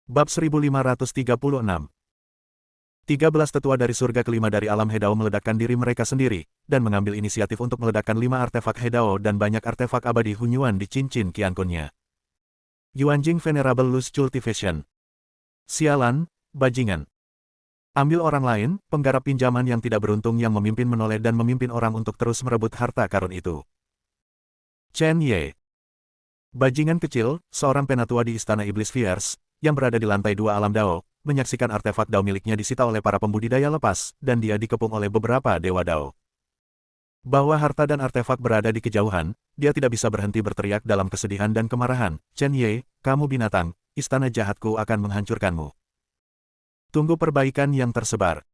Bab 1536. 13 tetua dari surga kelima dari alam Hedao meledakkan diri mereka sendiri, dan mengambil inisiatif untuk meledakkan 5 artefak Hedao dan banyak artefak abadi Hunyuan di cincin Qiankunnya. Yuanjing Venerable Luz Cultivation. Sialan, bajingan. Ambil orang lain, penggarap pinjaman yang tidak beruntung yang memimpin menoleh dan memimpin orang untuk terus merebut harta karun itu. Chen Ye. Bajingan kecil, seorang penatua di Istana Iblis Fierce, yang berada di lantai 2 alam Dao, menyaksikan artefak Dao miliknya disita oleh para pembudidaya lepas, dan dia dikepung oleh beberapa dewa Dao. Bahwa harta dan artefak berada di kejauhan, dia tidak bisa berhenti berteriak dalam kesedihan dan kemarahan. Chen Ye, kamu binatang, istana jahatku akan menghancurkanmu. Tunggu perbaikan yang tersebar.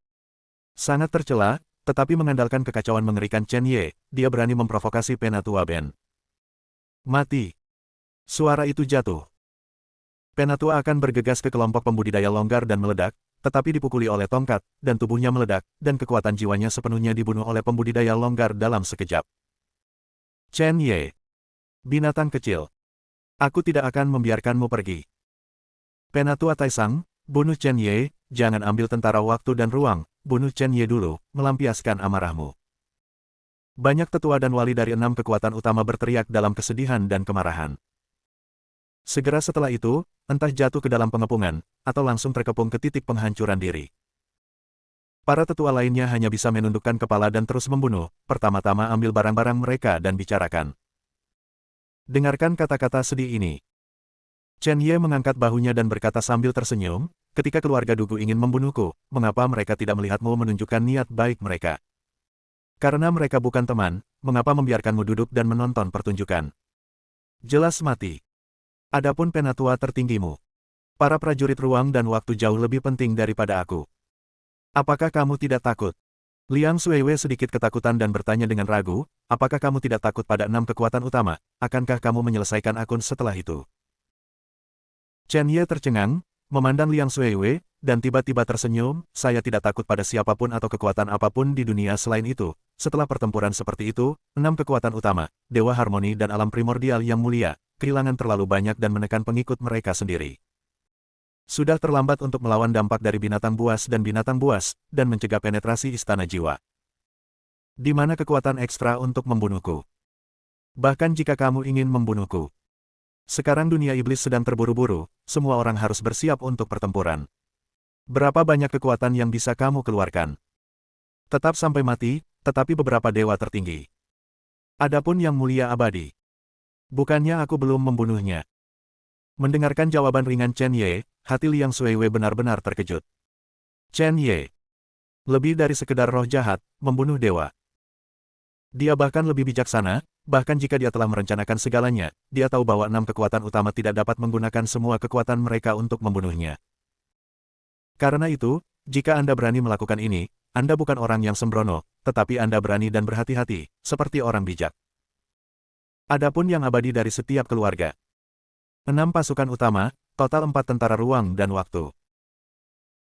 Sangat tercela, tetapi mengandalkan kekacauan mengerikan Chen Ye, dia berani memprovokasi Penatua Ben. Mati. Suara itu jatuh. Penatua akan bergegas ke kelompok pembudidaya longgar dan meledak, tetapi dipukuli oleh tongkat, dan tubuhnya meledak, dan kekuatan jiwanya sepenuhnya dibunuh oleh pembudidaya longgar dalam sekejap. Chen Ye. Binatang kecil. Aku tidak akan membiarkanmu pergi. Penatua Taisang, bunuh Chen Ye, jangan ambil tentara waktu dan ruang, bunuh Chen Ye dulu, melampiaskan amarahmu. Banyak tetua dan wali dari 6 kekuatan utama berteriak dalam kesedihan dan kemarahan. Segera setelah itu, entah jatuh ke dalam pengepungan, atau langsung terkepung ke titik penghancuran diri. Para tetua lainnya hanya bisa menundukkan kepala dan terus membunuh, pertama-tama ambil barang-barang mereka dan bicarakan. Dengarkan kata-kata sedih ini. Chen Ye mengangkat bahunya dan berkata sambil tersenyum, ketika keluarga Dugu ingin membunuhku, mengapa mereka tidak melihatmu menunjukkan niat baik mereka? Karena mereka bukan teman, mengapa membiarkanmu duduk dan menonton pertunjukan? Jelas mati. Adapun penatua tertinggimu. Para prajurit ruang dan waktu jauh lebih penting daripada aku. Apakah kamu tidak takut? Liang Suiwei sedikit ketakutan dan bertanya dengan ragu, apakah kamu tidak takut pada 6 kekuatan utama, akankah kamu menyelesaikan akun setelah itu? Chen Ye tercengang, memandang Liang Suiwei, dan tiba-tiba tersenyum, saya tidak takut pada siapapun atau kekuatan apapun di dunia selain itu. Setelah pertempuran seperti itu, 6 kekuatan utama, Dewa Harmoni dan alam primordial yang mulia, kehilangan terlalu banyak dan menekan pengikut mereka sendiri. Sudah terlambat untuk melawan dampak dari binatang buas, dan mencegah penetrasi istana jiwa. Di mana kekuatan ekstra untuk membunuhku? Bahkan jika kamu ingin membunuhku. Sekarang dunia iblis sedang terburu-buru, semua orang harus bersiap untuk pertempuran. Berapa banyak kekuatan yang bisa kamu keluarkan? Tetap sampai mati, tetapi beberapa dewa tertinggi. Adapun yang mulia abadi. Bukannya aku belum membunuhnya. Mendengarkan jawaban ringan Chen Ye, hati Liang Suiwei benar-benar terkejut. Chen Ye. Lebih dari sekedar roh jahat, membunuh dewa. Dia bahkan lebih bijaksana, bahkan jika dia telah merencanakan segalanya, dia tahu bahwa 6 kekuatan utama tidak dapat menggunakan semua kekuatan mereka untuk membunuhnya. Karena itu, jika Anda berani melakukan ini, Anda bukan orang yang sembrono, tetapi Anda berani dan berhati-hati, seperti orang bijak. Adapun yang abadi dari setiap keluarga. 6 pasukan utama, total 4 tentara ruang dan waktu.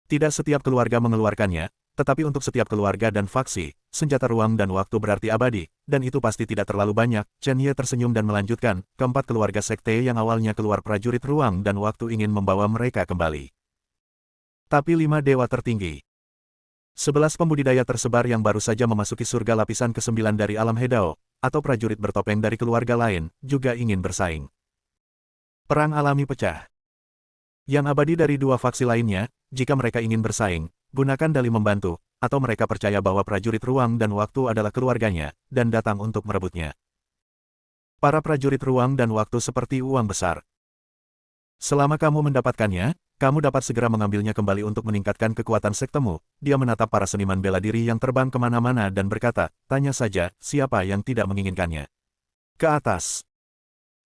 Tidak setiap keluarga mengeluarkannya, tetapi untuk setiap keluarga dan faksi, senjata ruang dan waktu berarti abadi, dan itu pasti tidak terlalu banyak. Chen Ye tersenyum dan melanjutkan, keempat keluarga sekte yang awalnya keluar prajurit ruang dan waktu ingin membawa mereka kembali. Tapi 5 dewa tertinggi. 11 pembudidaya tersebar yang baru saja memasuki surga lapisan ke-9 dari alam Hedao, atau prajurit bertopeng dari keluarga lain, juga ingin bersaing. Perang alami pecah. Yang abadi dari 2 faksi lainnya, jika mereka ingin bersaing, gunakan dalih membantu, atau mereka percaya bahwa prajurit ruang dan waktu adalah keluarganya, dan datang untuk merebutnya. Para prajurit ruang dan waktu seperti uang besar. Selama kamu mendapatkannya, kamu dapat segera mengambilnya kembali untuk meningkatkan kekuatan sektemu. Dia menatap para seniman bela diri yang terbang kemana-mana dan berkata, tanya saja, siapa yang tidak menginginkannya? Ke atas.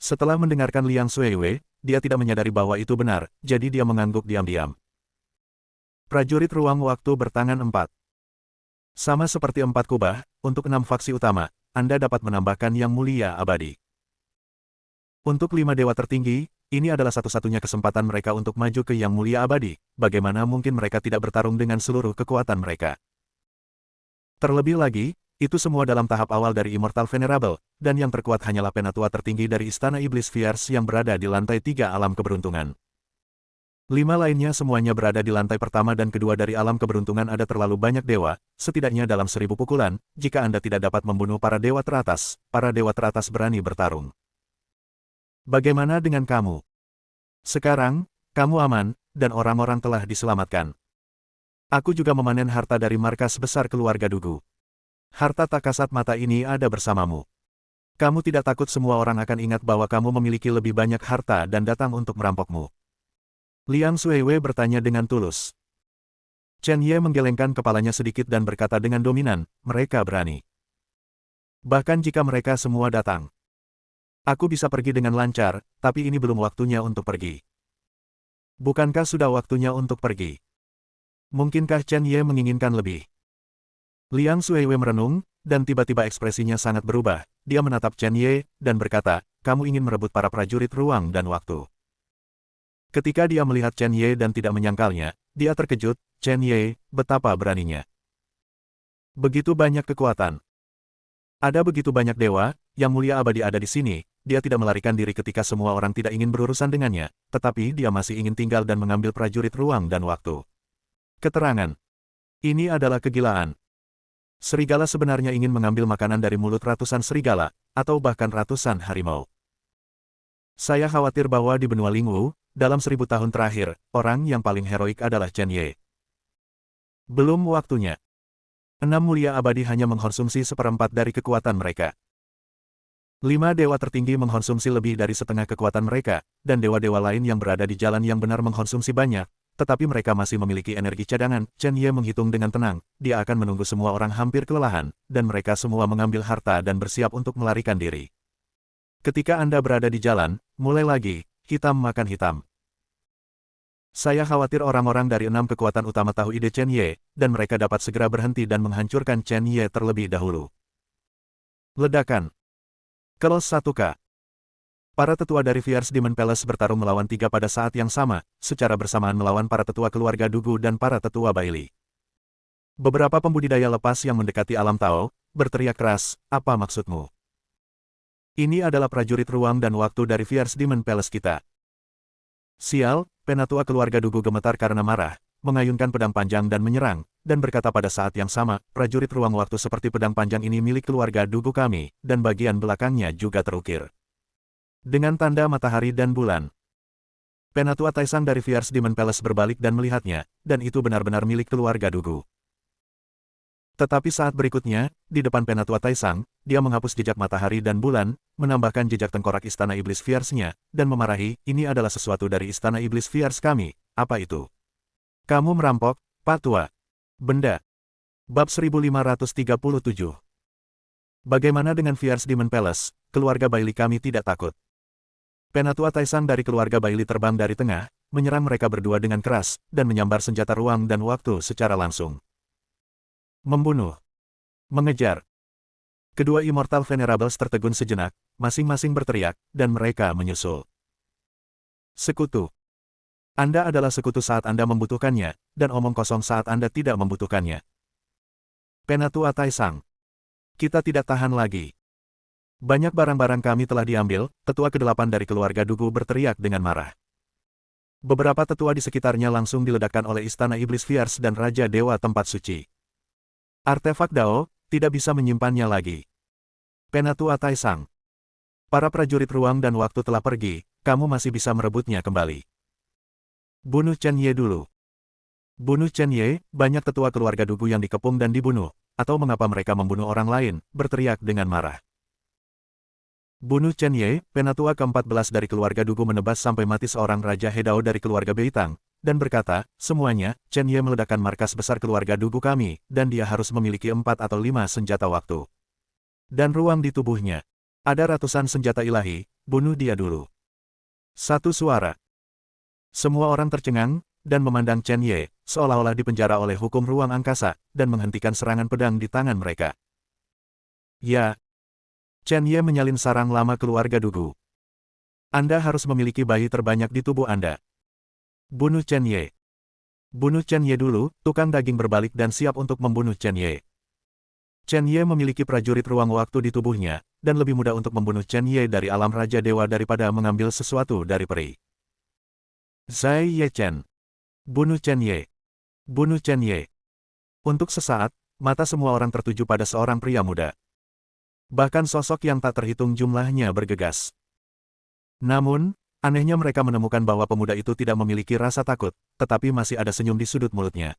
Setelah mendengarkan Liang Suiwei, dia tidak menyadari bahwa itu benar, jadi dia mengangguk diam-diam. Prajurit ruang waktu bertangan 4. Sama seperti 4 kubah, untuk 6 faksi utama, Anda dapat menambahkan yang mulia abadi. Untuk 5 dewa tertinggi, ini adalah satu-satunya kesempatan mereka untuk maju ke yang mulia abadi, bagaimana mungkin mereka tidak bertarung dengan seluruh kekuatan mereka. Terlebih lagi, itu semua dalam tahap awal dari Immortal Venerable, dan yang terkuat hanyalah penatua tertinggi dari Istana Iblis Fierce yang berada di lantai 3 alam keberuntungan. 5 lainnya semuanya berada di lantai pertama dan kedua dari alam keberuntungan. Ada terlalu banyak dewa, setidaknya dalam 1000 pukulan, jika Anda tidak dapat membunuh para dewa teratas berani bertarung. Bagaimana dengan kamu? Sekarang, kamu aman, dan orang-orang telah diselamatkan. Aku juga memanen harta dari markas besar keluarga Dugu. Harta tak kasat mata ini ada bersamamu. Kamu tidak takut semua orang akan ingat bahwa kamu memiliki lebih banyak harta dan datang untuk merampokmu? Liang Xuewe bertanya dengan tulus. Chen Ye menggelengkan kepalanya sedikit dan berkata dengan dominan, mereka berani. Bahkan jika mereka semua datang. Aku bisa pergi dengan lancar, tapi ini belum waktunya untuk pergi. Bukankah sudah waktunya untuk pergi? Mungkinkah Chen Ye menginginkan lebih? Liang Xuewe merenung, dan tiba-tiba ekspresinya sangat berubah. Dia menatap Chen Ye, dan berkata, kamu ingin merebut para prajurit ruang dan waktu. Ketika dia melihat Chen Ye dan tidak menyangkalnya, dia terkejut. Chen Ye, betapa beraninya. Begitu banyak kekuatan. Ada begitu banyak dewa, yang mulia abadi ada di sini. Dia tidak melarikan diri ketika semua orang tidak ingin berurusan dengannya, tetapi dia masih ingin tinggal dan mengambil prajurit ruang dan waktu. Keterangan. Ini adalah kegilaan. Serigala sebenarnya ingin mengambil makanan dari mulut ratusan serigala, atau bahkan ratusan harimau. Saya khawatir bahwa di benua Lingwu, dalam 1000 tahun terakhir, orang yang paling heroik adalah Chen Ye. Belum waktunya. 6 mulia abadi hanya mengkonsumsi seperempat dari kekuatan mereka. 5 dewa tertinggi mengkonsumsi lebih dari setengah kekuatan mereka, dan dewa-dewa lain yang berada di jalan yang benar mengkonsumsi banyak, tetapi mereka masih memiliki energi cadangan. Chen Ye menghitung dengan tenang, dia akan menunggu semua orang hampir kelelahan, dan mereka semua mengambil harta dan bersiap untuk melarikan diri. Ketika Anda berada di jalan, mulai lagi, hitam makan hitam. Saya khawatir orang-orang dari 6 kekuatan utama tahu ide Chen Ye, dan mereka dapat segera berhenti dan menghancurkan Chen Ye terlebih dahulu. Ledakan. Kelos 1K. Para tetua dari Fierce Demon Palace bertarung melawan 3 pada saat yang sama, secara bersamaan melawan para tetua keluarga Dugu dan para tetua Bailey. Beberapa pembudidaya lepas yang mendekati alam Tao, berteriak keras, apa maksudmu? Ini adalah prajurit ruang dan waktu dari Fierce Demon Palace kita. Sial, penatua keluarga Dugu gemetar karena marah, mengayunkan pedang panjang dan menyerang, dan berkata pada saat yang sama, prajurit ruang waktu seperti pedang panjang ini milik keluarga Dugu kami, dan bagian belakangnya juga terukir dengan tanda matahari dan bulan. Penatua Taisang dari Fierce Demon Palace berbalik dan melihatnya, dan itu benar-benar milik keluarga Dugu. Tetapi saat berikutnya, di depan Penatua Taisang, dia menghapus jejak matahari dan bulan, menambahkan jejak tengkorak Istana Iblis Fierce-nya, dan memarahi, ini adalah sesuatu dari Istana Iblis Fierce kami, apa itu? Kamu merampok, Pak Tua. Benda. Bab 1537. Bagaimana dengan Fierce Demon Palace, keluarga Bailey kami tidak takut. Penatua Taisang dari keluarga Bailey terbang dari tengah, menyerang mereka berdua dengan keras, dan menyambar senjata ruang dan waktu secara langsung. Membunuh. Mengejar. Kedua Immortal Venerables tertegun sejenak, masing-masing berteriak, dan mereka menyusul. Sekutu. Anda adalah sekutu saat Anda membutuhkannya, dan omong kosong saat Anda tidak membutuhkannya. Penatua Taisang. Kita tidak tahan lagi. Banyak barang-barang kami telah diambil, tetua ke-8 dari keluarga Dugu berteriak dengan marah. Beberapa tetua di sekitarnya langsung diledakkan oleh Istana Iblis Fierce dan Raja Dewa Tempat Suci. Artefak Dao, tidak bisa menyimpannya lagi. Penatua Taisang. Para prajurit ruang dan waktu telah pergi, kamu masih bisa merebutnya kembali. Bunuh Chen Ye dulu. Bunuh Chen Ye, banyak tetua keluarga Dugu yang dikepung dan dibunuh, atau mengapa mereka membunuh orang lain, berteriak dengan marah. Bunuh Chen Ye, penatua ke-14 dari keluarga Dugu menebas sampai mati seorang Raja Hedao dari keluarga Beitang, dan berkata, semuanya, Chen Ye meledakkan markas besar keluarga Dugu kami, dan dia harus memiliki 4 atau 5 senjata waktu. Dan ruang di tubuhnya. Ada ratusan senjata ilahi, bunuh dia dulu. Satu suara. Semua orang tercengang, dan memandang Chen Ye, seolah-olah dipenjara oleh hukum ruang angkasa, dan menghentikan serangan pedang di tangan mereka. Ya. Chen Ye menyalin sarang lama keluarga Dugu. Anda harus memiliki bayi terbanyak di tubuh Anda. Bunuh Chen Ye. Bunuh Chen Ye dulu, tukang daging berbalik dan siap untuk membunuh Chen Ye. Chen Ye memiliki prajurit ruang waktu di tubuhnya, dan lebih mudah untuk membunuh Chen Ye dari alam Raja Dewa daripada mengambil sesuatu dari peri. Zai Ye Chen. Bunuh Chen Ye. Bunuh Chen Ye. Untuk sesaat, mata semua orang tertuju pada seorang pria muda. Bahkan sosok yang tak terhitung jumlahnya bergegas. Namun, anehnya mereka menemukan bahwa pemuda itu tidak memiliki rasa takut, tetapi masih ada senyum di sudut mulutnya.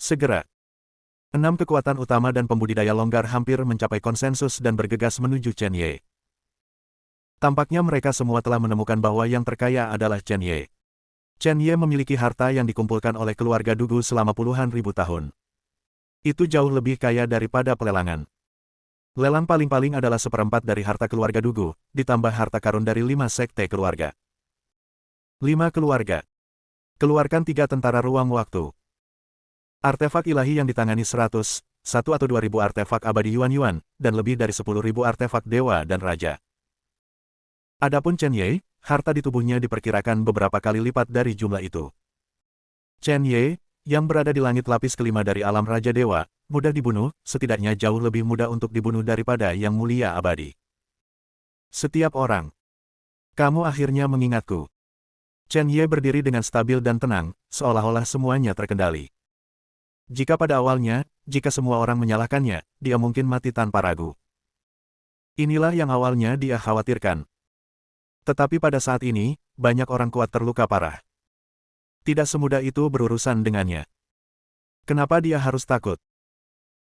Segera, 6 kekuatan utama dan pembudidaya longgar hampir mencapai konsensus dan bergegas menuju Chen Ye. Tampaknya mereka semua telah menemukan bahwa yang terkaya adalah Chen Ye. Chen Ye memiliki harta yang dikumpulkan oleh keluarga Dugu selama puluhan ribu tahun. Itu jauh lebih kaya daripada pelelangan. Lelang paling-paling adalah seperempat dari harta keluarga Dugu, ditambah harta karun dari 5 sekte keluarga. 5 keluarga. Keluarkan 3 tentara ruang waktu. Artefak ilahi yang ditangani 100, 1 atau 2.000 artefak abadi Yuan-Yuan, dan lebih dari 10.000 artefak dewa dan raja. Adapun Chen Ye, harta di tubuhnya diperkirakan beberapa kali lipat dari jumlah itu. Chen Ye, yang berada di langit lapis kelima dari alam Raja Dewa, mudah dibunuh, setidaknya jauh lebih mudah untuk dibunuh daripada yang mulia abadi. Setiap orang. Kamu akhirnya mengingatku. Chen Ye berdiri dengan stabil dan tenang, seolah-olah semuanya terkendali. Jika pada awalnya, jika semua orang menyalahkannya, dia mungkin mati tanpa ragu. Inilah yang awalnya dia khawatirkan. Tetapi pada saat ini, banyak orang kuat terluka parah. Tidak semudah itu berurusan dengannya. Kenapa dia harus takut?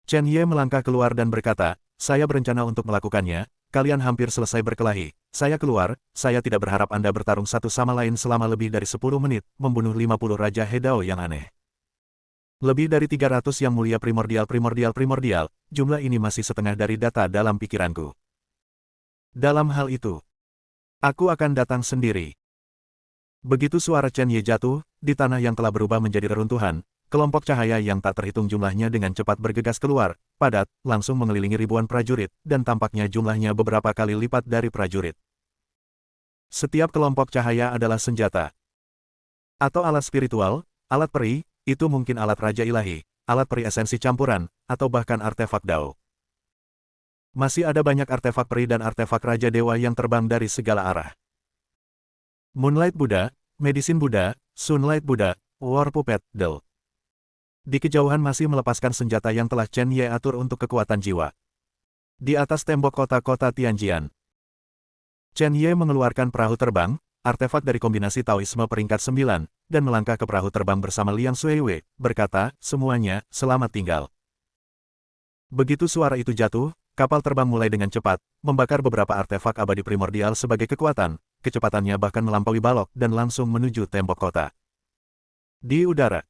Chen Ye melangkah keluar dan berkata, saya berencana untuk melakukannya, kalian hampir selesai berkelahi. Saya keluar, saya tidak berharap Anda bertarung satu sama lain selama lebih dari 10 menit, membunuh 50 Raja Hedao yang aneh. Lebih dari 300 yang mulia primordial, jumlah ini masih setengah dari data dalam pikiranku. Dalam hal itu, aku akan datang sendiri. Begitu suara Chen Ye jatuh, di tanah yang telah berubah menjadi reruntuhan, kelompok cahaya yang tak terhitung jumlahnya dengan cepat bergegas keluar, padat, langsung mengelilingi ribuan prajurit, dan tampaknya jumlahnya beberapa kali lipat dari prajurit. Setiap kelompok cahaya adalah senjata. Atau alat spiritual, alat peri, itu mungkin alat raja ilahi, alat peri esensi campuran, atau bahkan artefak Dao. Masih ada banyak artefak peri dan artefak Raja Dewa yang terbang dari segala arah. Moonlight Buddha, Medicine Buddha, Sunlight Buddha, War Puppet, Del. Di kejauhan masih melepaskan senjata yang telah Chen Ye atur untuk kekuatan jiwa. Di atas tembok kota-kota Tianjian, Chen Ye mengeluarkan perahu terbang, artefak dari kombinasi Taoisme peringkat 9, dan melangkah ke perahu terbang bersama Liang Shuiwei, berkata, semuanya, selamat tinggal. Begitu suara itu jatuh, kapal terbang mulai dengan cepat, membakar beberapa artefak abadi primordial sebagai kekuatan, kecepatannya bahkan melampaui balok dan langsung menuju tembok kota. Di udara,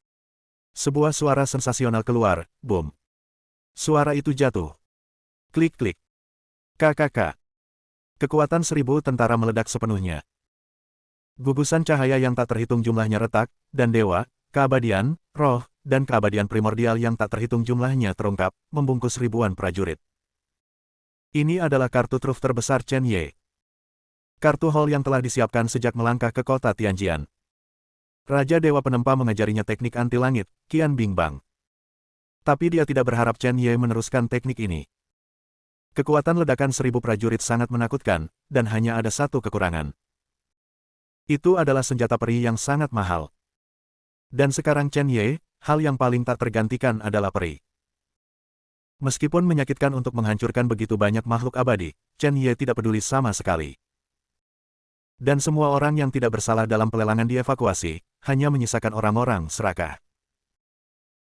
sebuah suara sensasional keluar, boom. Suara itu jatuh. Klik-klik. KKK. Kekuatan 1000 tentara meledak sepenuhnya. Gugusan cahaya yang tak terhitung jumlahnya retak, dan dewa, keabadian, roh, dan keabadian primordial yang tak terhitung jumlahnya terungkap, membungkus ribuan prajurit. Ini adalah kartu truf terbesar Chen Ye. Kartu hall yang telah disiapkan sejak melangkah ke kota Tianjian. Raja Dewa Penempa mengajarinya teknik anti langit, Qian Bingbang. Tapi dia tidak berharap Chen Ye meneruskan teknik ini. Kekuatan ledakan 1000 prajurit sangat menakutkan, dan hanya ada satu kekurangan. Itu adalah senjata peri yang sangat mahal. Dan sekarang Chen Ye, hal yang paling tak tergantikan adalah peri. Meskipun menyakitkan untuk menghancurkan begitu banyak makhluk abadi, Chen Ye tidak peduli sama sekali. Dan semua orang yang tidak bersalah dalam pelelangan dievakuasi, hanya menyisakan orang-orang serakah.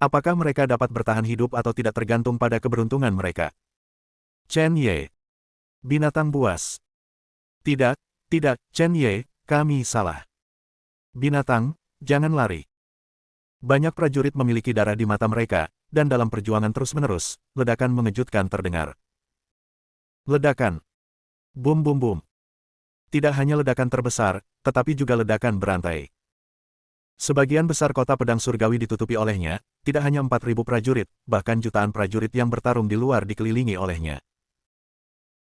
Apakah mereka dapat bertahan hidup atau tidak tergantung pada keberuntungan mereka? Chen Ye. Binatang buas. Tidak, Chen Ye, kami salah. Binatang, jangan lari. Banyak prajurit memiliki darah di mata mereka, dan dalam perjuangan terus-menerus, ledakan mengejutkan terdengar. Ledakan. Bum bum bum. Tidak hanya ledakan terbesar, tetapi juga ledakan berantai. Sebagian besar kota pedang surgawi ditutupi olehnya, tidak hanya 4.000 prajurit, bahkan jutaan prajurit yang bertarung di luar dikelilingi olehnya.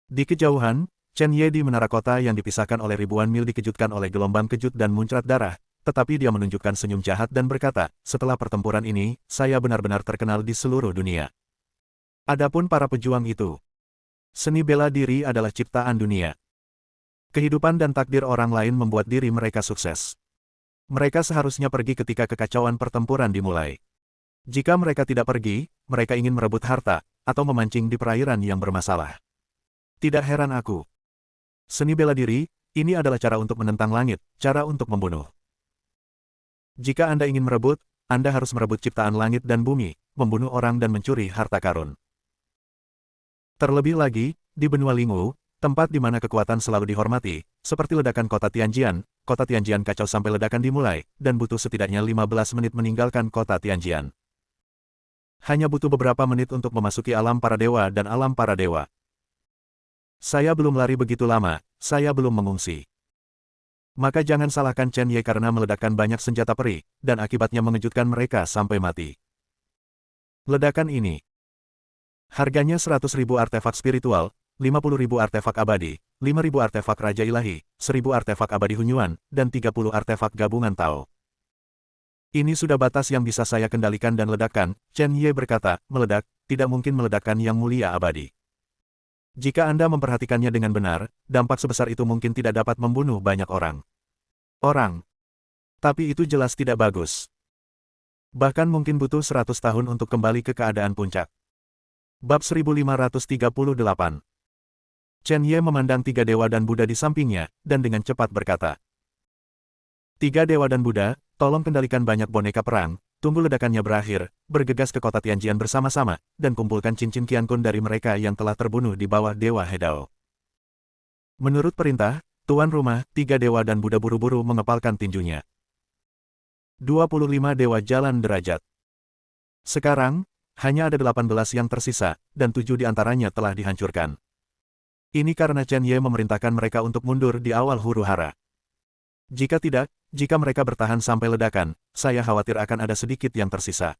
Di kejauhan, Chen Ye di menara kota yang dipisahkan oleh ribuan mil dikejutkan oleh gelombang kejut dan muncrat darah, tetapi dia menunjukkan senyum jahat dan berkata, setelah pertempuran ini, saya benar-benar terkenal di seluruh dunia. Adapun para pejuang itu, seni bela diri adalah ciptaan dunia. Kehidupan dan takdir orang lain membuat diri mereka sukses. Mereka seharusnya pergi ketika kekacauan pertempuran dimulai. Jika mereka tidak pergi, mereka ingin merebut harta, atau memancing di perairan yang bermasalah. Tidak heran aku. Seni bela diri, ini adalah cara untuk menentang langit, cara untuk membunuh. Jika Anda ingin merebut, Anda harus merebut ciptaan langit dan bumi, membunuh orang dan mencuri harta karun. Terlebih lagi, di benua Lingwu, tempat di mana kekuatan selalu dihormati, seperti ledakan kota Tianjian kacau sampai ledakan dimulai, dan butuh setidaknya 15 menit meninggalkan kota Tianjian. Hanya butuh beberapa menit untuk memasuki alam para dewa dan alam para dewa. Saya belum lari begitu lama, saya belum mengungsi. Maka jangan salahkan Chen Ye karena meledakkan banyak senjata peri, dan akibatnya mengejutkan mereka sampai mati. Ledakan ini. Harganya 100.000 artefak spiritual, 50.000 artefak abadi, 5.000 artefak Raja Ilahi, 1.000 artefak abadi Hunyuan, dan 30 artefak gabungan Tao. Ini sudah batas yang bisa saya kendalikan dan ledakkan, Chen Ye berkata, meledak, tidak mungkin meledakkan yang mulia abadi. Jika Anda memperhatikannya dengan benar, dampak sebesar itu mungkin tidak dapat membunuh banyak orang. Tapi itu jelas tidak bagus. Bahkan mungkin butuh 100 tahun untuk kembali ke keadaan puncak. Bab 1538. Chen Ye memandang tiga dewa dan Buddha di sampingnya, dan dengan cepat berkata. Tiga dewa dan Buddha, tolong kendalikan banyak boneka perang, tunggu ledakannya berakhir, bergegas ke kota Tianjian bersama-sama, dan kumpulkan cincin Qiankun dari mereka yang telah terbunuh di bawah Dewa Hedao. Menurut perintah, tuan rumah, tiga dewa dan Buddha buru-buru mengepalkan tinjunya. 25 dewa jalan derajat. Sekarang, hanya ada 18 yang tersisa, dan 7 di antaranya telah dihancurkan. Ini karena Chen Ye memerintahkan mereka untuk mundur di awal huru hara. Jika tidak, jika mereka bertahan sampai ledakan, saya khawatir akan ada sedikit yang tersisa.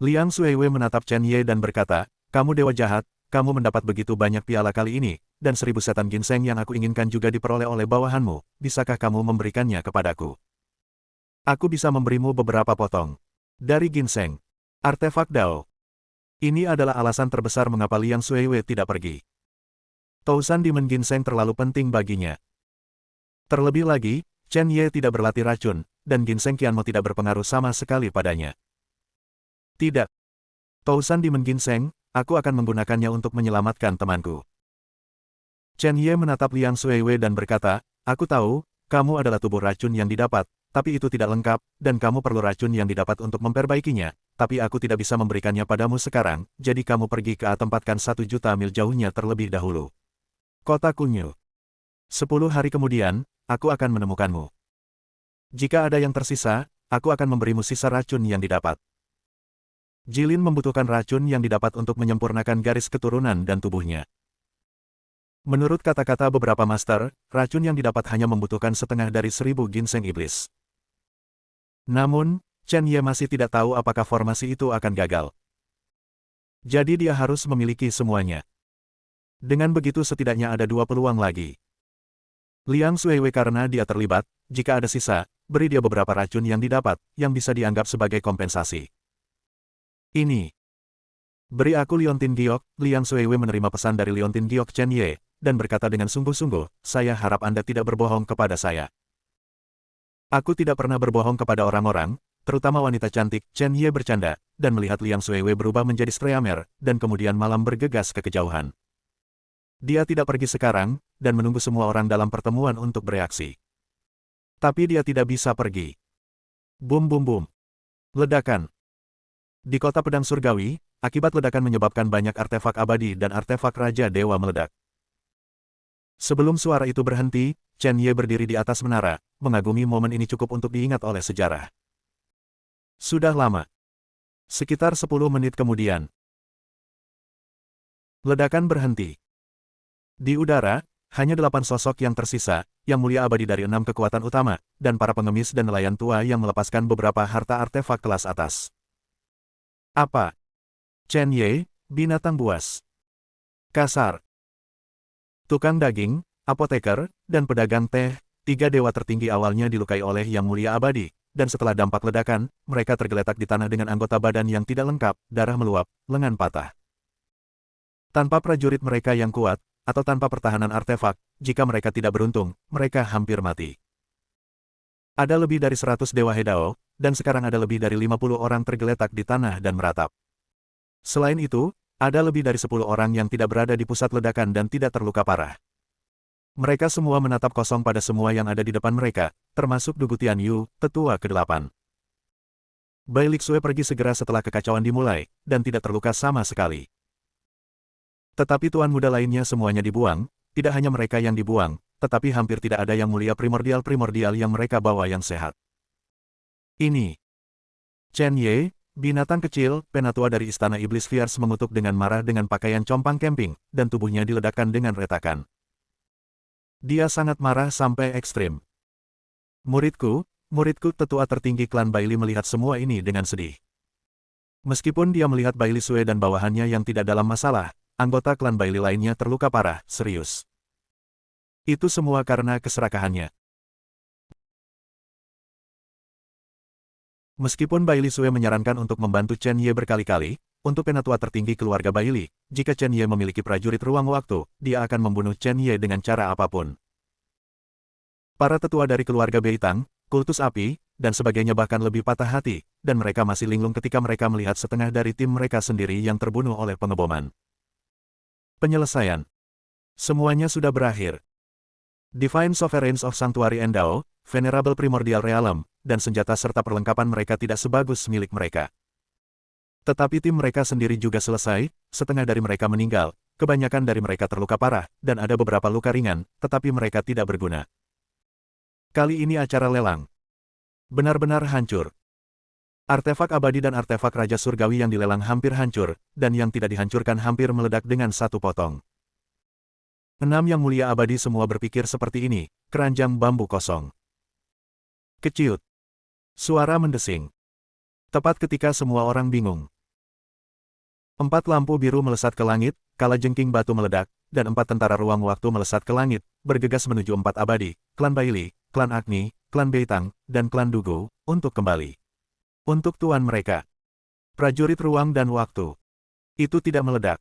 Liang Xuewe menatap Chen Ye dan berkata, kamu dewa jahat, kamu mendapat begitu banyak piala kali ini, dan 1000 setan ginseng yang aku inginkan juga diperoleh oleh bawahanmu, bisakah kamu memberikannya kepadaku? Aku bisa memberimu beberapa potong. Dari ginseng. Artefak Dao. Ini adalah alasan terbesar mengapa Liang Xuewe tidak pergi. Tousan Demon Ginseng terlalu penting baginya. Terlebih lagi, Chen Ye tidak berlatih racun, dan ginseng Qianmo tidak berpengaruh sama sekali padanya. Tidak. Tousan Demon Ginseng, aku akan menggunakannya untuk menyelamatkan temanku. Chen Ye menatap Liang Xuewe dan berkata, aku tahu, kamu adalah tubuh racun yang didapat, tapi itu tidak lengkap, dan kamu perlu racun yang didapat untuk memperbaikinya, tapi aku tidak bisa memberikannya padamu sekarang, jadi kamu pergi ke tempatkan 1 juta mil jauhnya terlebih dahulu. Kota Kunyu. 10 hari kemudian, aku akan menemukanmu. Jika ada yang tersisa, aku akan memberimu sisa racun yang didapat. Jilin membutuhkan racun yang didapat untuk menyempurnakan garis keturunan dan tubuhnya. Menurut kata-kata beberapa master, racun yang didapat hanya membutuhkan setengah dari 1000 ginseng iblis. Namun, Chen Ye masih tidak tahu apakah formasi itu akan gagal. Jadi dia harus memiliki semuanya. Dengan begitu setidaknya ada 2 peluang lagi. Liang Xuewe karena dia terlibat, jika ada sisa, beri dia beberapa racun yang didapat, yang bisa dianggap sebagai kompensasi. Ini. Beri aku Liontin Giok. Liang Xuewe menerima pesan dari Liontin Giok Chen Ye, dan berkata dengan sungguh-sungguh, saya harap Anda tidak berbohong kepada saya. Aku tidak pernah berbohong kepada orang-orang, terutama wanita cantik, Chen Ye bercanda, dan melihat Liang Xuewe berubah menjadi Streamer, dan kemudian malam bergegas ke kejauhan. Dia tidak pergi sekarang, dan menunggu semua orang dalam pertemuan untuk bereaksi. Tapi dia tidak bisa pergi. Bum bum bum. Ledakan. Di kota pedang surgawi, akibat ledakan menyebabkan banyak artefak abadi dan artefak Raja Dewa meledak. Sebelum suara itu berhenti, Chen Ye berdiri di atas menara, mengagumi momen ini cukup untuk diingat oleh sejarah. Sudah lama. Sekitar 10 menit kemudian. Ledakan berhenti. Di udara, hanya 8 sosok yang tersisa, yang mulia abadi dari 6 kekuatan utama, dan para pengemis dan nelayan tua yang melepaskan beberapa harta artefak kelas atas. Apa? Chen Ye, binatang buas. Kasar. Tukang daging, apoteker, dan pedagang teh, 3 dewa tertinggi awalnya dilukai oleh Yang Mulia Abadi, dan setelah dampak ledakan, mereka tergeletak di tanah dengan anggota badan yang tidak lengkap, darah meluap, lengan patah. Tanpa prajurit mereka yang kuat, atau tanpa pertahanan artefak, jika mereka tidak beruntung, mereka hampir mati. Ada lebih dari 100 Dewa Hedao, dan sekarang ada lebih dari 50 orang tergeletak di tanah dan meratap. Selain itu, ada lebih dari 10 orang yang tidak berada di pusat ledakan dan tidak terluka parah. Mereka semua menatap kosong pada semua yang ada di depan mereka, termasuk Dugu Tianyu, tetua ke-8. Bai Lixue pergi segera setelah kekacauan dimulai, dan tidak terluka sama sekali. Tetapi tuan muda lainnya semuanya dibuang, tidak hanya mereka yang dibuang, tetapi hampir tidak ada yang mulia primordial yang mereka bawa yang sehat. Ini. Chen Ye, binatang kecil, penatua dari Istana Iblis Fierce mengutuk dengan marah dengan pakaian compang camping, dan tubuhnya diledakkan dengan retakan. Dia sangat marah sampai ekstrim. Muridku, tetua tertinggi klan Baili melihat semua ini dengan sedih. Meskipun dia melihat Bai Lixue dan bawahannya yang tidak dalam masalah, anggota klan Baili lainnya terluka parah, serius. Itu semua karena keserakahannya. Meskipun Bai Lixue menyarankan untuk membantu Chen Ye berkali-kali, untuk penatua tertinggi keluarga Baili, jika Chen Ye memiliki prajurit ruang waktu, dia akan membunuh Chen Ye dengan cara apapun. Para tetua dari keluarga Beitang, kultus api, dan sebagainya bahkan lebih patah hati, dan mereka masih linglung ketika mereka melihat setengah dari tim mereka sendiri yang terbunuh oleh pengeboman. Penyelesaian. Semuanya sudah berakhir. Divine Sovereigns of Sanctuary Endao, Venerable Primordial Realm, dan senjata serta perlengkapan mereka tidak sebagus milik mereka. Tetapi tim mereka sendiri juga selesai, setengah dari mereka meninggal, kebanyakan dari mereka terluka parah, dan ada beberapa luka ringan, tetapi mereka tidak berguna. Kali ini acara lelang benar-benar hancur. Artefak abadi dan artefak Raja Surgawi yang dilelang hampir hancur, dan yang tidak dihancurkan hampir meledak dengan satu potong. 6 yang mulia abadi semua berpikir seperti ini, keranjang bambu kosong. Keciut. Suara mendesing. Tepat ketika semua orang bingung. 4 lampu biru melesat ke langit, kalajengking batu meledak, dan 4 tentara ruang waktu melesat ke langit, bergegas menuju 4 abadi, klan Baili, klan Agni, klan Beitang, dan klan Dugu, untuk kembali. Untuk tuan mereka. Prajurit ruang dan waktu. Itu tidak meledak.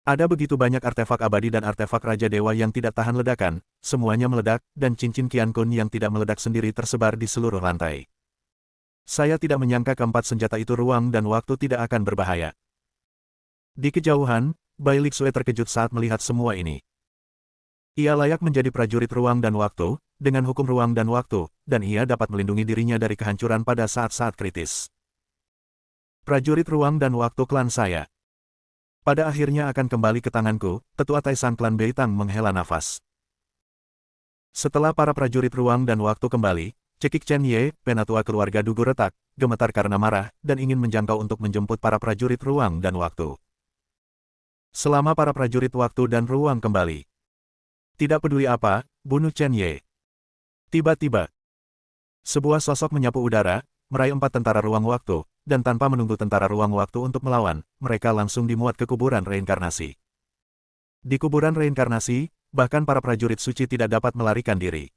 Ada begitu banyak artefak abadi dan artefak Raja Dewa yang tidak tahan ledakan, semuanya meledak, dan cincin Qiankun yang tidak meledak sendiri tersebar di seluruh lantai. Saya tidak menyangka keempat senjata itu ruang dan waktu tidak akan berbahaya. Di kejauhan, Bai Lixue terkejut saat melihat semua ini. Ia layak menjadi prajurit ruang dan waktu, dengan hukum ruang dan waktu, dan ia dapat melindungi dirinya dari kehancuran pada saat-saat kritis. Prajurit ruang dan waktu klan saya. Pada akhirnya akan kembali ke tanganku, tetua Taishan klan Beitang menghela nafas. Setelah para prajurit ruang dan waktu kembali, cekik Chen Ye, penatua keluarga Dugu retak, gemetar karena marah, dan ingin menjangkau untuk menjemput para prajurit ruang dan waktu. Selama para prajurit waktu dan ruang kembali. Tidak peduli apa, bunuh Chen Ye. Tiba-tiba, sebuah sosok menyapu udara, meraih 4 tentara ruang waktu, dan tanpa menunggu tentara ruang waktu untuk melawan, mereka langsung dimuat ke kuburan reinkarnasi. Di kuburan reinkarnasi, bahkan para prajurit suci tidak dapat melarikan diri.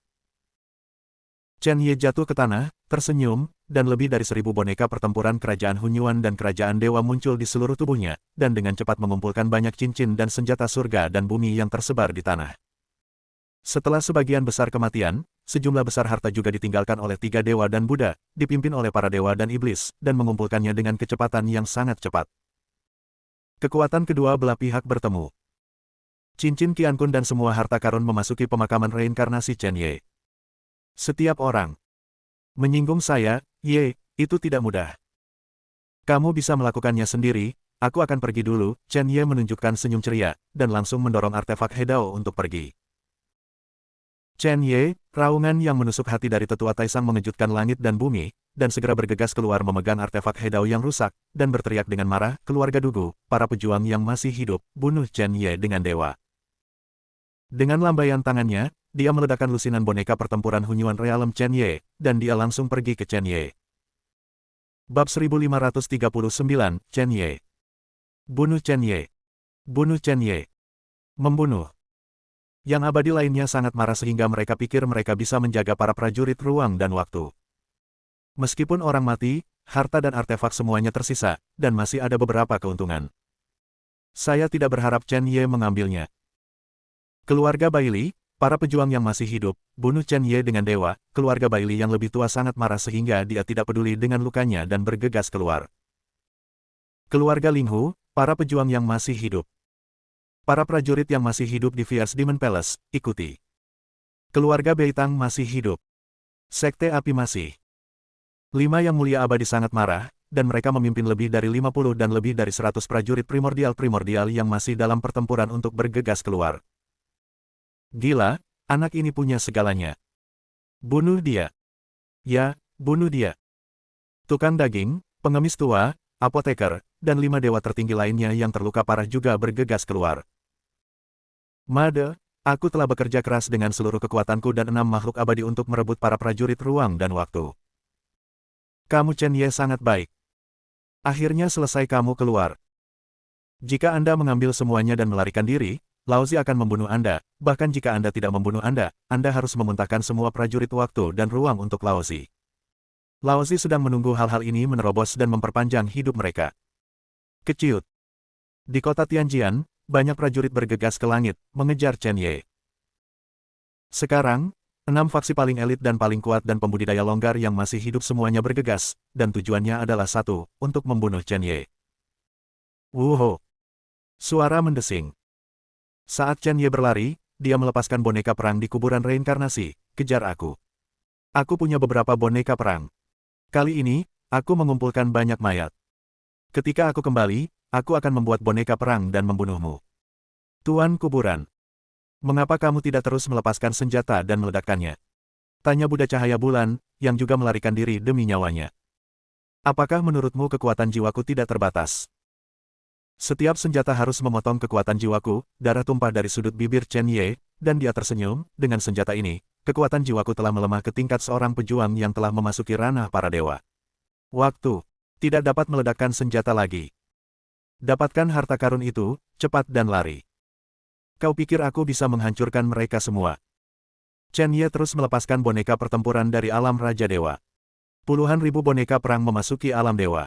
Chen Ye jatuh ke tanah, tersenyum, dan lebih dari 1000 boneka pertempuran kerajaan Hunyuan dan kerajaan dewa muncul di seluruh tubuhnya, dan dengan cepat mengumpulkan banyak cincin dan senjata surga dan bumi yang tersebar di tanah. Setelah sebagian besar kematian, sejumlah besar harta juga ditinggalkan oleh 3 dewa dan Buddha, dipimpin oleh para dewa dan iblis, dan mengumpulkannya dengan kecepatan yang sangat cepat. Kekuatan kedua belah pihak bertemu. Cincin Qiankun dan semua harta karun memasuki pemakaman reinkarnasi Chen Ye. Setiap orang menyinggung saya, Ye, itu tidak mudah. Kamu bisa melakukannya sendiri, aku akan pergi dulu, Chen Ye menunjukkan senyum ceria, dan langsung mendorong artefak Hedao untuk pergi. Chen Ye, raungan yang menusuk hati dari tetua Taishan mengejutkan langit dan bumi, dan segera bergegas keluar memegang artefak Hedao yang rusak, dan berteriak dengan marah, keluarga Dugu, para pejuang yang masih hidup, bunuh Chen Ye dengan dewa. Dengan lambaian tangannya, dia meledakkan lusinan boneka pertempuran Hunyuan Realm Chen Ye, dan dia langsung pergi ke Chen Ye. Bab 1539, Chen Ye. Bunuh Chen Ye. Bunuh Chen Ye. Membunuh. Yang abadi lainnya sangat marah sehingga mereka pikir mereka bisa menjaga para prajurit ruang dan waktu. Meskipun orang mati, harta dan artefak semuanya tersisa, dan masih ada beberapa keuntungan. Saya tidak berharap Chen Ye mengambilnya. Keluarga Baili, Para pejuang yang masih hidup, bunuh Chen Ye dengan dewa, keluarga Bailey yang lebih tua sangat marah sehingga dia tidak peduli dengan lukanya dan bergegas keluar. Keluarga Ling Hu, para pejuang yang masih hidup. Para prajurit yang masih hidup di Fierce Demon Palace, ikuti. Keluarga Beitang masih hidup. Sekte Api masih. 5 yang mulia abadi sangat marah, dan mereka memimpin lebih dari 50 dan lebih dari 100 prajurit primordial yang masih dalam pertempuran untuk bergegas keluar. Gila, anak ini punya segalanya. Bunuh dia. Ya, bunuh dia. Tukang daging, pengemis tua, apoteker, dan 5 dewa tertinggi lainnya yang terluka parah juga bergegas keluar. Made, aku telah bekerja keras dengan seluruh kekuatanku dan 6 makhluk abadi untuk merebut para prajurit ruang dan waktu. Kamu Chen Ye sangat baik. Akhirnya selesai kamu keluar. Jika Anda mengambil semuanya dan melarikan diri, Laozi akan membunuh Anda, bahkan jika Anda tidak membunuh Anda harus memuntahkan semua prajurit waktu dan ruang untuk Laozi. Laozi sedang menunggu hal-hal ini menerobos dan memperpanjang hidup mereka. Keciut. Di kota Tianjian, banyak prajurit bergegas ke langit, mengejar Chen Ye. Sekarang, 6 faksi paling elit dan paling kuat dan pembudidaya longgar yang masih hidup semuanya bergegas, dan tujuannya adalah satu, untuk membunuh Chen Ye. Wuho. Suara mendesing. Saat Chen Ye berlari, dia melepaskan boneka perang di kuburan reinkarnasi, kejar aku. Aku punya beberapa boneka perang. Kali ini, aku mengumpulkan banyak mayat. Ketika aku kembali, aku akan membuat boneka perang dan membunuhmu. Tuan kuburan. Mengapa kamu tidak terus melepaskan senjata dan meledakkannya? Tanya Buddha Cahaya Bulan, yang juga melarikan diri demi nyawanya. Apakah menurutmu kekuatan jiwaku tidak terbatas? Setiap senjata harus memotong kekuatan jiwaku, darah tumpah dari sudut bibir Chen Ye, dan dia tersenyum, dengan senjata ini, kekuatan jiwaku telah melemah ke tingkat seorang pejuang yang telah memasuki ranah para dewa. Waktu. Tidak dapat meledakkan senjata lagi. Dapatkan harta karun itu, cepat dan lari. Kau pikir aku bisa menghancurkan mereka semua? Chen Ye terus melepaskan boneka pertempuran dari alam Raja Dewa. Puluhan ribu boneka perang memasuki alam dewa.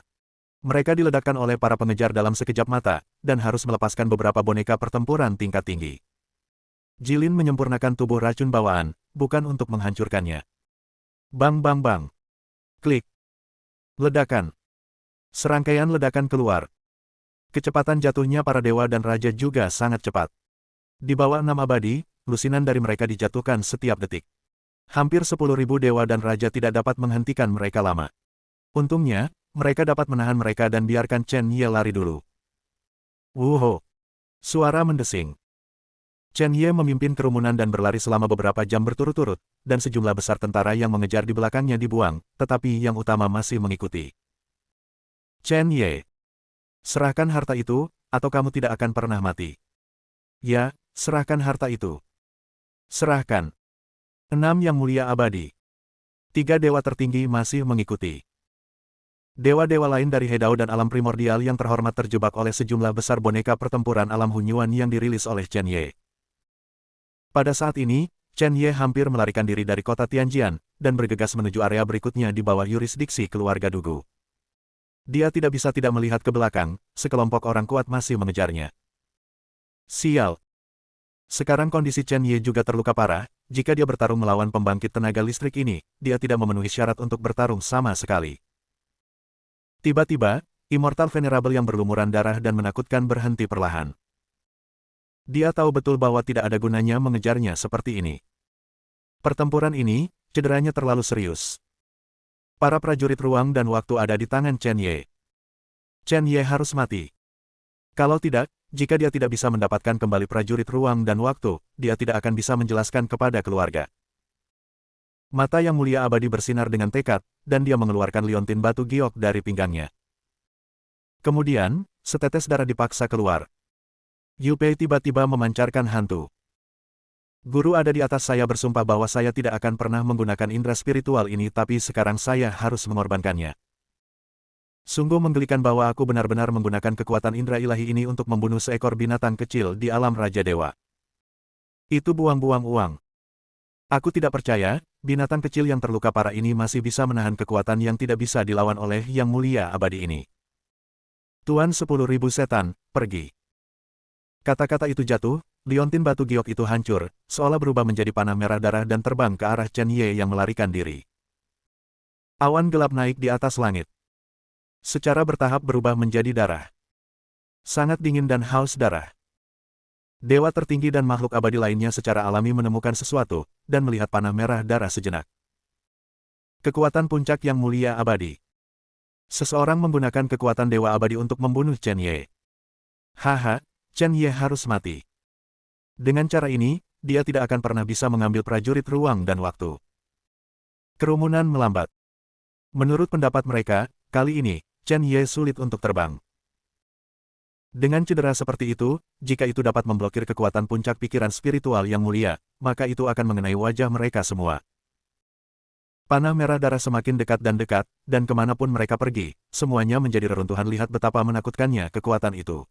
Mereka diledakkan oleh para pengejar dalam sekejap mata, dan harus melepaskan beberapa boneka pertempuran tingkat tinggi. Jilin menyempurnakan tubuh racun bawaan, bukan untuk menghancurkannya. Bang bang bang. Klik. Ledakan. Serangkaian ledakan keluar. Kecepatan jatuhnya para dewa dan raja juga sangat cepat. Di bawah 6 abadi, lusinan dari mereka dijatuhkan setiap detik. Hampir 10.000 dewa dan raja tidak dapat menghentikan mereka lama. Untungnya, mereka dapat menahan mereka dan biarkan Chen Ye lari dulu. Wuho. Suara mendesing. Chen Ye memimpin kerumunan dan berlari selama beberapa jam berturut-turut, dan sejumlah besar tentara yang mengejar di belakangnya dibuang, tetapi yang utama masih mengikuti. Chen Ye. Serahkan harta itu, atau kamu tidak akan pernah mati. Ya, serahkan harta itu. Serahkan. 6 yang mulia abadi. 3 dewa tertinggi masih mengikuti. Dewa-dewa lain dari Hedao dan alam primordial yang terhormat terjebak oleh sejumlah besar boneka pertempuran alam Hunyuan yang dirilis oleh Chen Ye. Pada saat ini, Chen Ye hampir melarikan diri dari kota Tianjian, dan bergegas menuju area berikutnya di bawah yurisdiksi keluarga Dugu. Dia tidak bisa tidak melihat ke belakang, sekelompok orang kuat masih mengejarnya. Sial. Sekarang kondisi Chen Ye juga terluka parah, jika dia bertarung melawan pembangkit tenaga listrik ini, dia tidak memenuhi syarat untuk bertarung sama sekali. Tiba-tiba, Immortal Venerable yang berlumuran darah dan menakutkan berhenti perlahan. Dia tahu betul bahwa tidak ada gunanya mengejarnya seperti ini. Pertempuran ini, cederanya terlalu serius. Para prajurit ruang dan waktu ada di tangan Chen Ye. Chen Ye harus mati. Kalau tidak, jika dia tidak bisa mendapatkan kembali prajurit ruang dan waktu, dia tidak akan bisa menjelaskan kepada keluarga. Mata yang mulia abadi bersinar dengan tekad, dan dia mengeluarkan liontin batu giok dari pinggangnya. Kemudian, setetes darah dipaksa keluar. Yu Pei tiba-tiba memancarkan hantu. Guru ada di atas, saya bersumpah bahwa saya tidak akan pernah menggunakan indera spiritual ini, tapi sekarang saya harus mengorbankannya. Sungguh menggelikan bahwa aku benar-benar menggunakan kekuatan indera ilahi ini untuk membunuh seekor binatang kecil di alam Raja Dewa. Itu buang-buang uang. Aku tidak percaya, binatang kecil yang terluka parah ini masih bisa menahan kekuatan yang tidak bisa dilawan oleh Yang Mulia Abadi ini. Tuan 10.000 setan, pergi. Kata-kata itu jatuh, liontin batu giok itu hancur, seolah berubah menjadi panah merah darah dan terbang ke arah Chen Ye yang melarikan diri. Awan gelap naik di atas langit. Secara bertahap berubah menjadi darah. Sangat dingin dan haus darah. Dewa tertinggi dan makhluk abadi lainnya secara alami menemukan sesuatu, dan melihat panah merah darah sejenak. Kekuatan puncak yang mulia abadi. Seseorang menggunakan kekuatan dewa abadi untuk membunuh Chen Ye. Haha, Chen Ye harus mati. Dengan cara ini, dia tidak akan pernah bisa mengambil prajurit ruang dan waktu. Kerumunan melambat. Menurut pendapat mereka, kali ini, Chen Ye sulit untuk terbang. Dengan cedera seperti itu, jika itu dapat memblokir kekuatan puncak pikiran spiritual yang mulia, maka itu akan mengenai wajah mereka semua. Panah merah darah semakin dekat, dan kemanapun mereka pergi, semuanya menjadi reruntuhan. Lihat betapa menakutkannya kekuatan itu.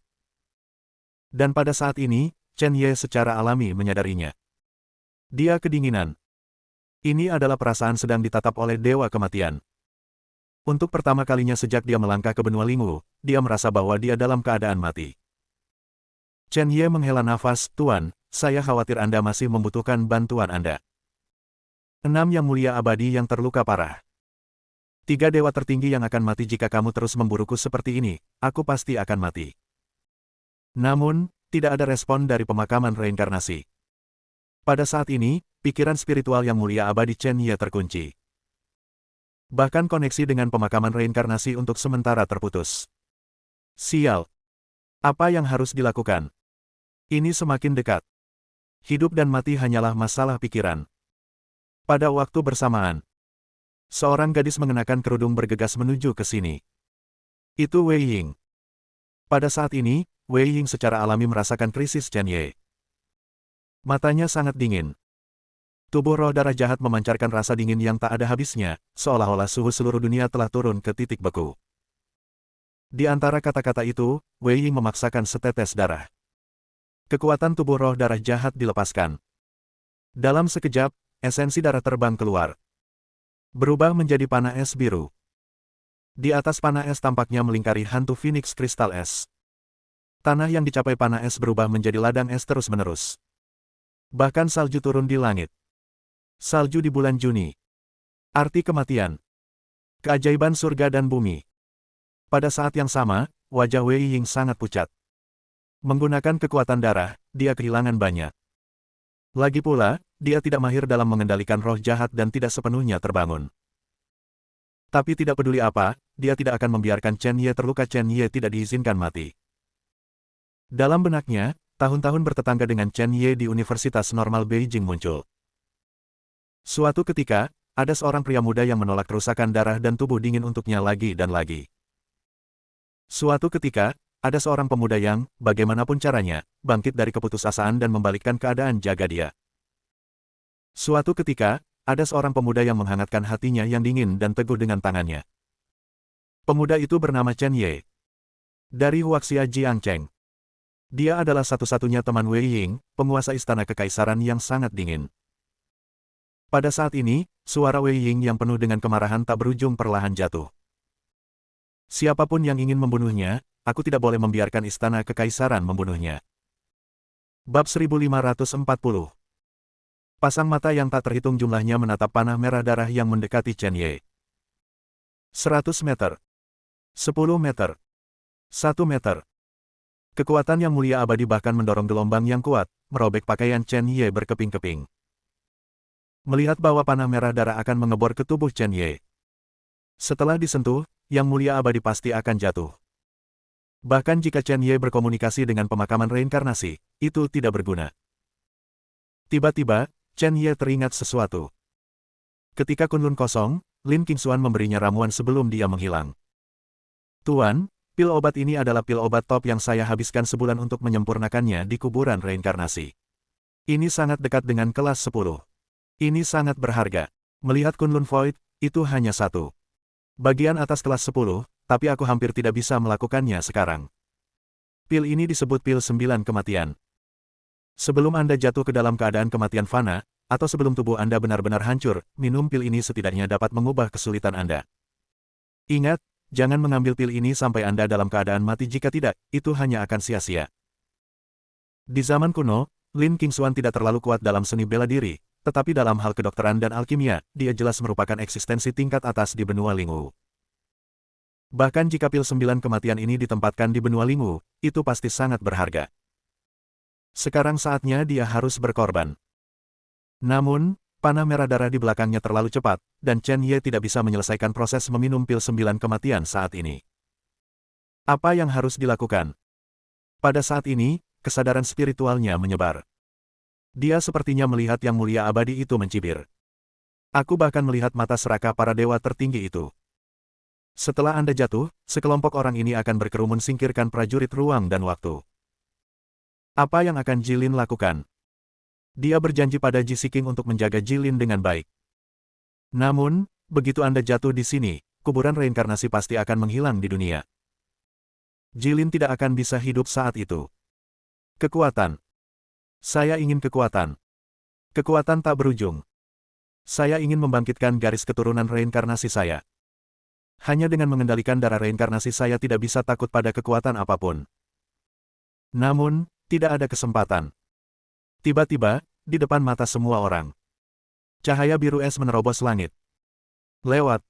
Dan pada saat ini, Chen Ye secara alami menyadarinya. Dia kedinginan. Ini adalah perasaan sedang ditatap oleh Dewa Kematian. Untuk pertama kalinya sejak dia melangkah ke benua Lingwu, dia merasa bahwa dia dalam keadaan mati. Chen Ye menghela nafas, "Tuan, saya khawatir Anda masih membutuhkan bantuan Anda." 6 Yang Mulia Abadi yang terluka parah. 3 dewa tertinggi yang akan mati jika kamu terus memburuku seperti ini, aku pasti akan mati. Namun, tidak ada respon dari pemakaman reinkarnasi. Pada saat ini, pikiran spiritual yang mulia abadi Chen Ye terkunci. Bahkan koneksi dengan pemakaman reinkarnasi untuk sementara terputus. Sial. Apa yang harus dilakukan? Ini semakin dekat. Hidup dan mati hanyalah masalah pikiran. Pada waktu bersamaan, seorang gadis mengenakan kerudung bergegas menuju ke sini. Itu Wei Ying. Pada saat ini, Wei Ying secara alami merasakan krisis Chen Ye. Matanya sangat dingin. Tubuh roh darah jahat memancarkan rasa dingin yang tak ada habisnya, seolah-olah suhu seluruh dunia telah turun ke titik beku. Di antara kata-kata itu, Wei Ying memaksakan setetes darah. Kekuatan tubuh roh darah jahat dilepaskan. Dalam sekejap, esensi darah terbang keluar. Berubah menjadi panah es biru. Di atas panah es tampaknya melingkari hantu Phoenix kristal es. Tanah yang dicapai panah es berubah menjadi ladang es terus-menerus. Bahkan salju turun di langit. Salju di bulan Juni. Arti kematian. Keajaiban surga dan bumi. Pada saat yang sama, wajah Wei Ying sangat pucat. Menggunakan kekuatan darah, dia kehilangan banyak. Lagi pula, dia tidak mahir dalam mengendalikan roh jahat dan tidak sepenuhnya terbangun. Tapi tidak peduli apa, dia tidak akan membiarkan Chen Ye terluka. Chen Ye tidak diizinkan mati. Dalam benaknya, tahun-tahun bertetangga dengan Chen Ye di Universitas Normal Beijing muncul. Suatu ketika, ada seorang pria muda yang menolak kerusakan darah dan tubuh dingin untuknya lagi dan lagi. Suatu ketika, ada seorang pemuda yang, bagaimanapun caranya, bangkit dari keputusasaan dan membalikkan keadaan jaga dia. Suatu ketika, ada seorang pemuda yang menghangatkan hatinya yang dingin dan teguh dengan tangannya. Pemuda itu bernama Chen Ye. Dari Huaxia Jiangcheng. Dia adalah satu-satunya teman Wei Ying, penguasa istana kekaisaran yang sangat dingin. Pada saat ini, suara Wei Ying yang penuh dengan kemarahan tak berujung perlahan jatuh. Siapapun yang ingin membunuhnya, aku tidak boleh membiarkan istana kekaisaran membunuhnya. Bab 1540. Pasang mata yang tak terhitung jumlahnya menatap panah merah darah yang mendekati Chen Ye. 100 meter. 10 meter. 1 meter. Kekuatan yang mulia abadi bahkan mendorong gelombang yang kuat, merobek pakaian Chen Ye berkeping-keping. Melihat bahwa panah merah darah akan mengebor ke tubuh Chen Ye. Setelah disentuh, yang mulia abadi pasti akan jatuh. Bahkan jika Chen Ye berkomunikasi dengan pemakaman reinkarnasi, itu tidak berguna. Tiba-tiba, Chen Ye teringat sesuatu. Ketika Kunlun kosong, Lin Qingxuan memberinya ramuan sebelum dia menghilang. Tuan, pil obat ini adalah pil obat top yang saya habiskan sebulan untuk menyempurnakannya di kuburan reinkarnasi. Ini sangat dekat dengan kelas 10. Ini sangat berharga. Melihat Kunlun Void, itu hanya satu bagian atas kelas 10, tapi aku hampir tidak bisa melakukannya sekarang. Pil ini disebut pil 9 kematian. Sebelum Anda jatuh ke dalam keadaan kematian fana, atau sebelum tubuh Anda benar-benar hancur, minum pil ini setidaknya dapat mengubah kesulitan Anda. Ingat, jangan mengambil pil ini sampai Anda dalam keadaan mati. Jika tidak, itu hanya akan sia-sia. Di zaman kuno, Lin Qingxuan tidak terlalu kuat dalam seni bela diri, tetapi dalam hal kedokteran dan alkimia, dia jelas merupakan eksistensi tingkat atas di benua Lingwu. Bahkan jika pil 9 kematian ini ditempatkan di benua Lingwu, itu pasti sangat berharga. Sekarang saatnya dia harus berkorban. Namun, panah merah darah di belakangnya terlalu cepat, dan Chen Ye tidak bisa menyelesaikan proses meminum pil 9 kematian saat ini. Apa yang harus dilakukan? Pada saat ini, kesadaran spiritualnya menyebar. Dia sepertinya melihat yang mulia abadi itu mencibir. Aku bahkan melihat mata serakah para dewa tertinggi itu. Setelah Anda jatuh, sekelompok orang ini akan berkerumun singkirkan prajurit ruang dan waktu. Apa yang akan Jilin lakukan? Dia berjanji pada Ji Siking untuk menjaga Jilin dengan baik. Namun, begitu Anda jatuh di sini, kuburan reinkarnasi pasti akan menghilang di dunia. Jilin tidak akan bisa hidup saat itu. Kekuatan. Saya ingin kekuatan. Kekuatan tak berujung. Saya ingin membangkitkan garis keturunan reinkarnasi saya. Hanya dengan mengendalikan darah reinkarnasi saya tidak bisa takut pada kekuatan apapun. Namun, tidak ada kesempatan. Tiba-tiba, di depan mata semua orang, cahaya biru es menerobos langit. Lewat.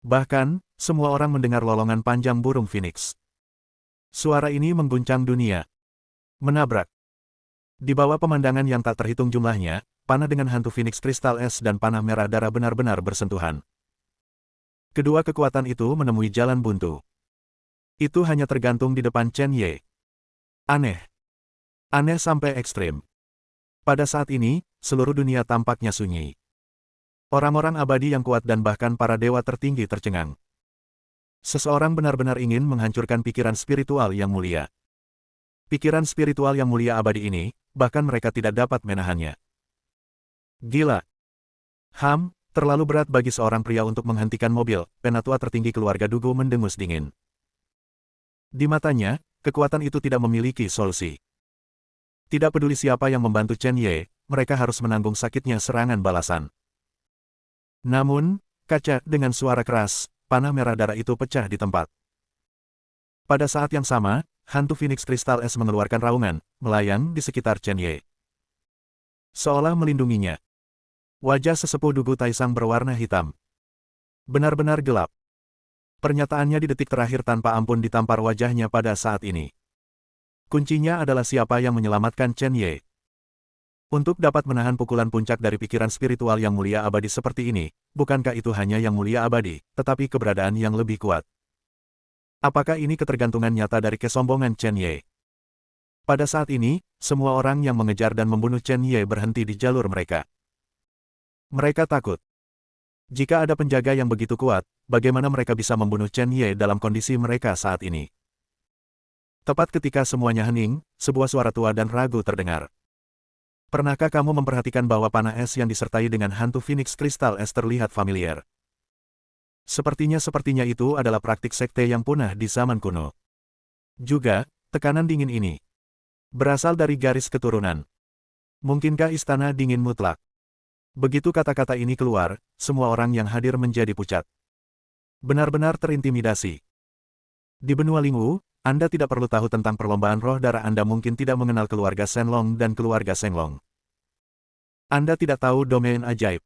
Bahkan, semua orang mendengar lolongan panjang burung phoenix. Suara ini mengguncang dunia. Menabrak. Di bawah pemandangan yang tak terhitung jumlahnya, panah dengan hantu phoenix kristal es dan panah merah darah benar-benar bersentuhan. Kedua kekuatan itu menemui jalan buntu. Itu hanya tergantung di depan Chen Ye. Aneh. Aneh sampai ekstrim. Pada saat ini, seluruh dunia tampaknya sunyi. Orang-orang abadi yang kuat dan bahkan para dewa tertinggi tercengang. Seseorang benar-benar ingin menghancurkan pikiran spiritual yang mulia. Pikiran spiritual yang mulia abadi ini, bahkan mereka tidak dapat menahannya. Gila. Terlalu berat bagi seorang pria untuk menghentikan mobil, penatua tertinggi keluarga Dugu mendengus dingin. Di matanya, kekuatan itu tidak memiliki solusi. Tidak peduli siapa yang membantu Chen Ye, mereka harus menanggung sakitnya serangan balasan. Namun, kaca dengan suara keras, panah merah darah itu pecah di tempat. Pada saat yang sama, hantu Phoenix Kristal Es mengeluarkan raungan, melayang di sekitar Chen Ye. Seolah melindunginya. Wajah sesepuh Dugu Taisang berwarna hitam. Benar-benar gelap. Pernyataannya di detik terakhir tanpa ampun ditampar wajahnya pada saat ini. Kuncinya adalah siapa yang menyelamatkan Chen Ye. Untuk dapat menahan pukulan puncak dari pikiran spiritual yang mulia abadi seperti ini, bukankah itu hanya yang mulia abadi, tetapi keberadaan yang lebih kuat? Apakah ini ketergantungan nyata dari kesombongan Chen Ye? Pada saat ini, semua orang yang mengejar dan membunuh Chen Ye berhenti di jalur mereka. Mereka takut. Jika ada penjaga yang begitu kuat, bagaimana mereka bisa membunuh Chen Ye dalam kondisi mereka saat ini? Tepat ketika semuanya hening, sebuah suara tua dan ragu terdengar. Pernahkah kamu memperhatikan bahwa panah es yang disertai dengan hantu Phoenix Kristal Es terlihat familiar? Sepertinya itu adalah praktik sekte yang punah di zaman kuno. Juga, tekanan dingin ini berasal dari garis keturunan. Mungkinkah istana dingin mutlak? Begitu kata-kata ini keluar, semua orang yang hadir menjadi pucat. Benar-benar terintimidasi. Di benua Lingwu, Anda tidak perlu tahu tentang perlombaan roh darah. Anda mungkin tidak mengenal keluarga Shenlong dan keluarga Shenlong. Anda tidak tahu domain ajaib.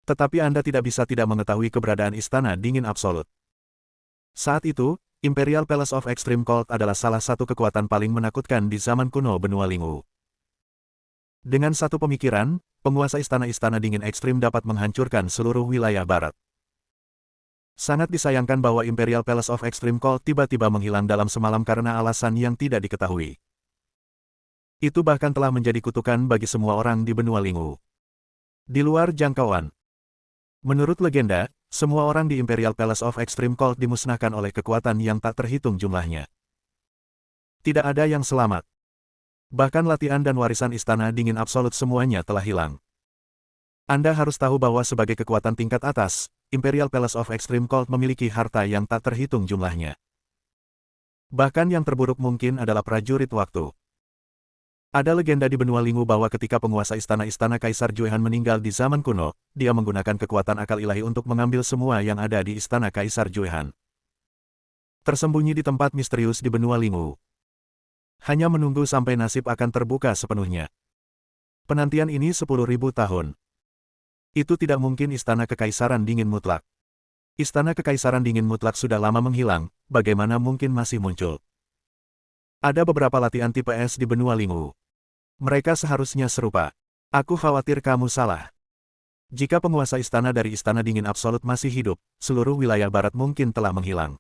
Tetapi Anda tidak bisa tidak mengetahui keberadaan istana dingin absolut. Saat itu, Imperial Palace of Extreme Cold adalah salah satu kekuatan paling menakutkan di zaman kuno benua Lingwu. Dengan satu pemikiran, penguasa istana-istana dingin ekstrim dapat menghancurkan seluruh wilayah barat. Sangat disayangkan bahwa Imperial Palace of Extreme Cold tiba-tiba menghilang dalam semalam karena alasan yang tidak diketahui. Itu bahkan telah menjadi kutukan bagi semua orang di benua Lingwu. Di luar jangkauan. Menurut legenda, semua orang di Imperial Palace of Extreme Cold dimusnahkan oleh kekuatan yang tak terhitung jumlahnya. Tidak ada yang selamat. Bahkan latihan dan warisan istana dingin absolut semuanya telah hilang. Anda harus tahu bahwa sebagai kekuatan tingkat atas, Imperial Palace of Extreme Cold memiliki harta yang tak terhitung jumlahnya. Bahkan yang terburuk mungkin adalah prajurit waktu. Ada legenda di benua Lingwu bahwa ketika penguasa istana-istana Kaisar Juehan meninggal di zaman kuno, dia menggunakan kekuatan akal ilahi untuk mengambil semua yang ada di istana Kaisar Juehan. Tersembunyi di tempat misterius di benua Lingwu. Hanya menunggu sampai nasib akan terbuka sepenuhnya. Penantian ini 10.000 tahun. Itu tidak mungkin istana kekaisaran dingin mutlak. Istana kekaisaran dingin mutlak sudah lama menghilang, bagaimana mungkin masih muncul? Ada beberapa latihan tipe S di benua Lingwu. Mereka seharusnya serupa. Aku khawatir kamu salah. Jika penguasa istana dari Istana Dingin Absolut masih hidup, seluruh wilayah barat mungkin telah menghilang.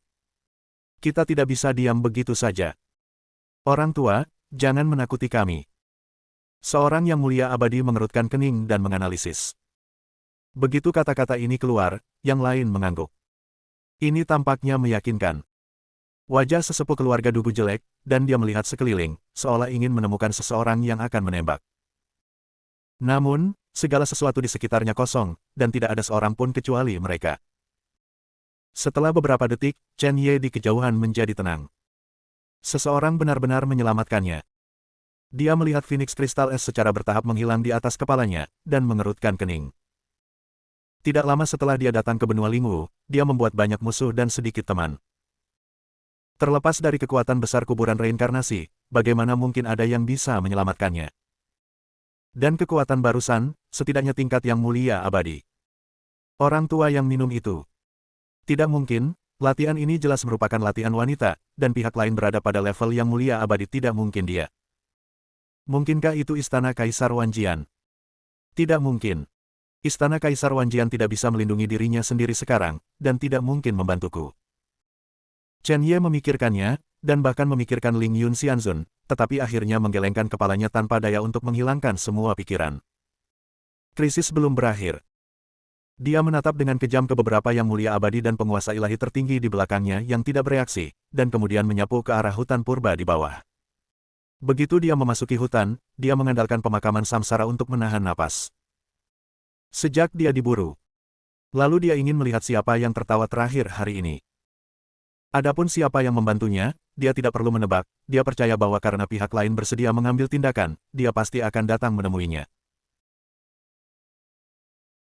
Kita tidak bisa diam begitu saja. Orang tua, jangan menakuti kami. Seorang yang mulia abadi mengerutkan kening dan menganalisis. Begitu kata-kata ini keluar, yang lain mengangguk. Ini tampaknya meyakinkan. Wajah sesepuh keluarga Dugu jelek, dan dia melihat sekeliling, seolah ingin menemukan seseorang yang akan menembak. Namun, segala sesuatu di sekitarnya kosong, dan tidak ada seorang pun kecuali mereka. Setelah beberapa detik, Chen Ye di kejauhan menjadi tenang. Seseorang benar-benar menyelamatkannya. Dia melihat Phoenix Kristal Es secara bertahap menghilang di atas kepalanya, dan mengerutkan kening. Tidak lama setelah dia datang ke benua Lingwu, dia membuat banyak musuh dan sedikit teman. Terlepas dari kekuatan besar kuburan reinkarnasi, bagaimana mungkin ada yang bisa menyelamatkannya? Dan kekuatan barusan, setidaknya tingkat yang mulia abadi. Orang tua yang minum itu. Tidak mungkin, latihan ini jelas merupakan latihan wanita, dan pihak lain berada pada level yang mulia abadi tidak mungkin dia. Mungkinkah itu Istana Kaisar Wanjian? Tidak mungkin. Istana Kaisar Wanjian tidak bisa melindungi dirinya sendiri sekarang, dan tidak mungkin membantuku. Chen Ye memikirkannya, dan bahkan memikirkan Ling Yun Xianzun, tetapi akhirnya menggelengkan kepalanya tanpa daya untuk menghilangkan semua pikiran. Krisis belum berakhir. Dia menatap dengan kejam ke beberapa yang mulia abadi dan penguasa ilahi tertinggi di belakangnya yang tidak bereaksi, dan kemudian menyapu ke arah hutan purba di bawah. Begitu dia memasuki hutan, dia mengandalkan pemakaman samsara untuk menahan napas. Sejak dia diburu. Lalu dia ingin melihat siapa yang tertawa terakhir hari ini. Adapun siapa yang membantunya, dia tidak perlu menebak, dia percaya bahwa karena pihak lain bersedia mengambil tindakan, dia pasti akan datang menemuinya.